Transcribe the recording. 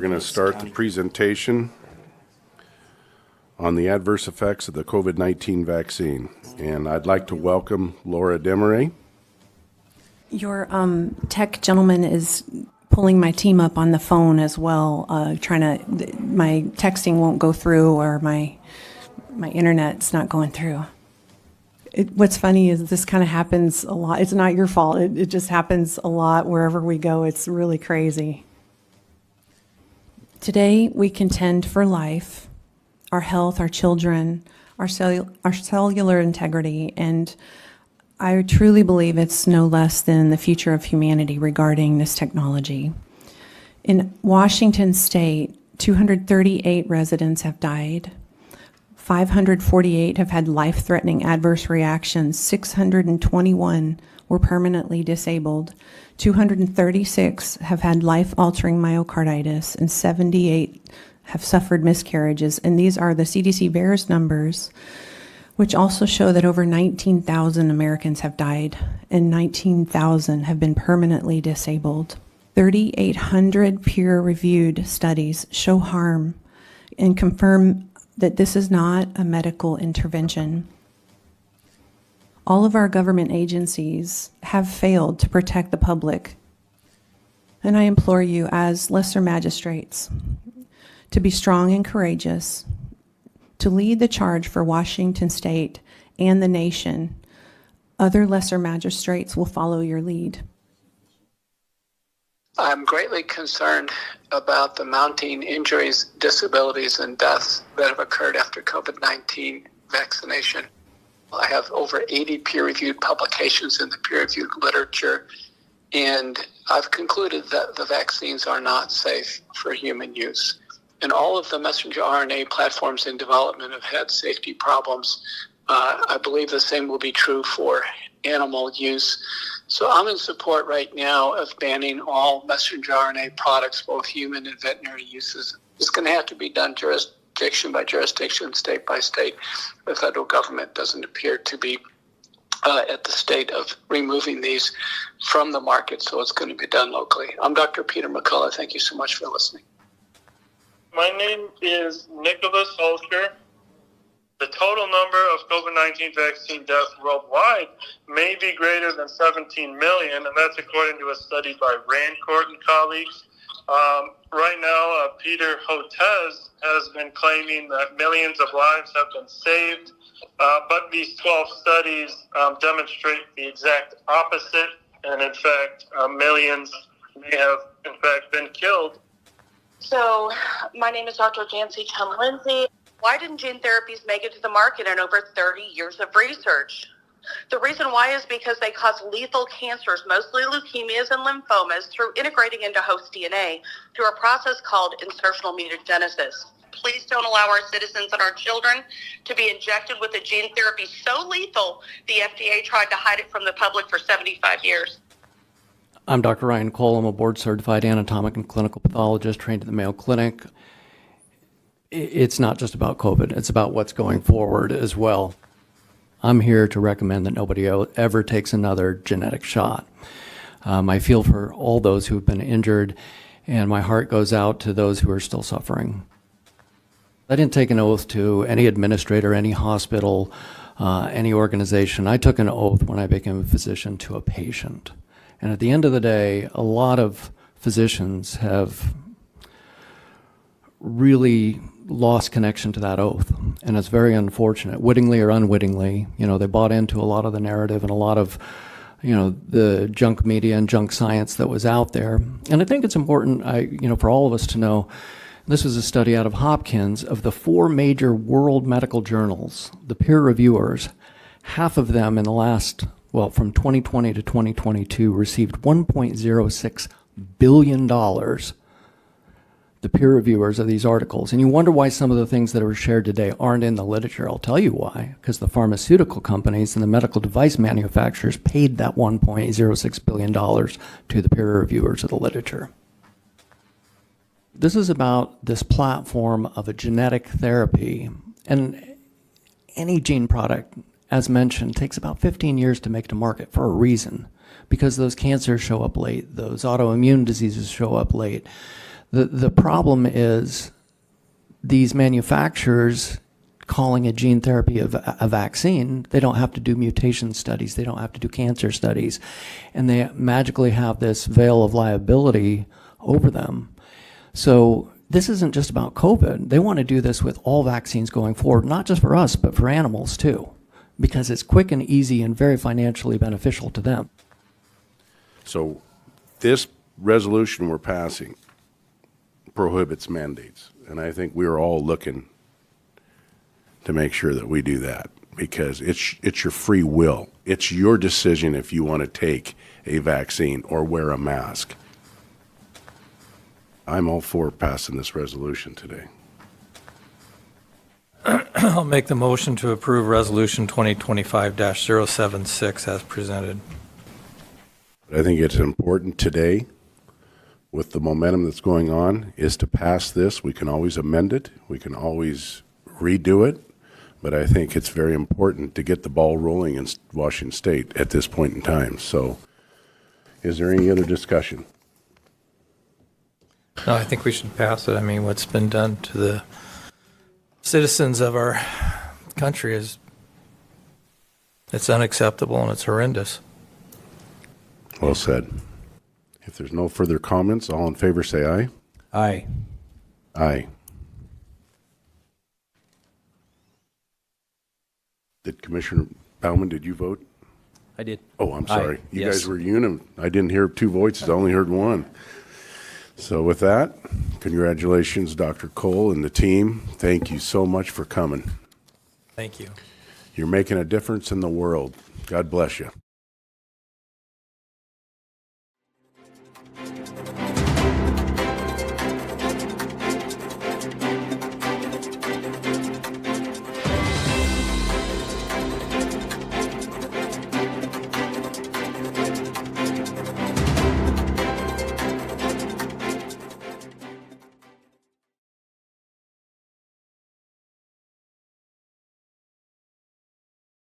going to start the presentation on the adverse effects of the COVID-19 vaccine. And I'd like to welcome Laura Desmarais. Your tech gentleman is pulling my team up on the phone as well, my texting won't go through, or my internet's not going through. What's funny is this kind of happens a lot. It's not your fault. It just happens a lot wherever we go. It's really crazy. Today, we contend for life, our health, our children, our cellular integrity, and I truly believe it's no less than the future of humanity regarding this technology. In Washington State, 238 residents have died. 548 have had life-threatening adverse reactions. 621 were permanently disabled. 236 have had life-altering myocarditis, and 78 have suffered miscarriages. And these are the CDC VAERS numbers, which also show that over 19,000 Americans have died and 19,000 have been permanently disabled. 3,800 peer-reviewed studies show harm and confirm that this is not a medical intervention. All of our government agencies have failed to protect the public. And I implore you as lesser magistrates to be strong and courageous, to lead the charge for Washington State and the nation. Other lesser magistrates will follow your lead. I'm greatly concerned about the mounting injuries, disabilities, and deaths that have occurred after COVID-19 vaccination. I have over 80 peer-reviewed publications in the peer-reviewed literature, and I've concluded that the vaccines are not safe for human use. And all of the messenger RNA platforms in development have had safety problems. I believe the same will be true for animal use. So I'm in support right now of banning all messenger RNA products, both human and veterinary uses. It's going to have to be done jurisdiction by jurisdiction, state by state. The federal government doesn't appear to be at the state of removing these from the market, so it's going to be done locally. I'm Dr. Peter McCullough. Thank you so much for listening. My name is Nicholas Holker. The total number of COVID-19 vaccine deaths worldwide may be greater than 17 million, and that's according to a study by Rancourt and colleagues. Right now, Peter Hotez has been claiming that millions of lives have been saved, but these 12 studies demonstrate the exact opposite, and in fact, millions may have in fact been killed. So, my name is Dr. Jancy Chum-Lindsay. Why didn't gene therapies make it to the market in over 30 years of research? The reason why is because they cause lethal cancers, mostly leukemias and lymphomas, through integrating into host DNA through a process called insertional mutagenesis. Please don't allow our citizens and our children to be injected with a gene therapy so lethal, the FDA tried to hide it from the public for 75 years. I'm Dr. Ryan Cole. I'm a board-certified anatomic and clinical pathologist trained at the Mayo Clinic. It's not just about COVID. It's about what's going forward as well. I'm here to recommend that nobody ever takes another genetic shot. I feel for all those who have been injured, and my heart goes out to those who are still suffering. I didn't take an oath to any administrator, any hospital, any organization. I took an oath when I became a physician to a patient. And at the end of the day, a lot of physicians have really lost connection to that oath. And it's very unfortunate, wittingly or unwittingly. They bought into a lot of the narrative and a lot of, the junk media and junk science that was out there. And I think it's important, for all of us to know, this was a study out of Hopkins of the 4 major world medical journals, the peer reviewers, half of them in the last, from 2020 to 2022 received $1.06 billion, the peer reviewers of these articles. And you wonder why some of the things that are shared today aren't in the literature. I'll tell you why. Because the pharmaceutical companies and the medical device manufacturers paid that $1.06 billion to the peer reviewers of the literature. This is about this platform of a genetic therapy. And any gene product, as mentioned, takes about 15 years to make to market for a reason, because those cancers show up late, those autoimmune diseases show up late, The problem is these manufacturers calling a gene therapy a vaccine, they don't have to do mutation studies, they don't have to do cancer studies, and they magically have this veil of liability over them. So this isn't just about COVID. They want to do this with all vaccines going forward, not just for us, but for animals too, because it's quick and easy and very financially beneficial to them. So this resolution we're passing prohibits mandates, and I think we're all looking to make sure that we do that, because it's your free will. It's your decision if you want to take a vaccine or wear a mask. I'm all for passing this resolution today. I'll make the motion to approve Resolution 2025-076 as presented. But I think it's important today, with the momentum that's going on, is to pass this. We can always amend it. We can always redo it. But I think it's very important to get the ball rolling in Washington State at this point in time. So is there any other discussion? No, I think we should pass it. I mean, what's been done to the citizens of our country it's unacceptable and it's horrendous. Well said. If there's no further comments, all in favor say aye. Aye. Aye. Did Commissioner Bauman, did you vote? I did. Oh, I'm sorry. Aye. You Yes. guys were unim. I didn't hear two voices. I only heard one. So with that, congratulations, Dr. Cole and the team. Thank you so much for coming. Thank you. You're making a difference in the world. God bless you.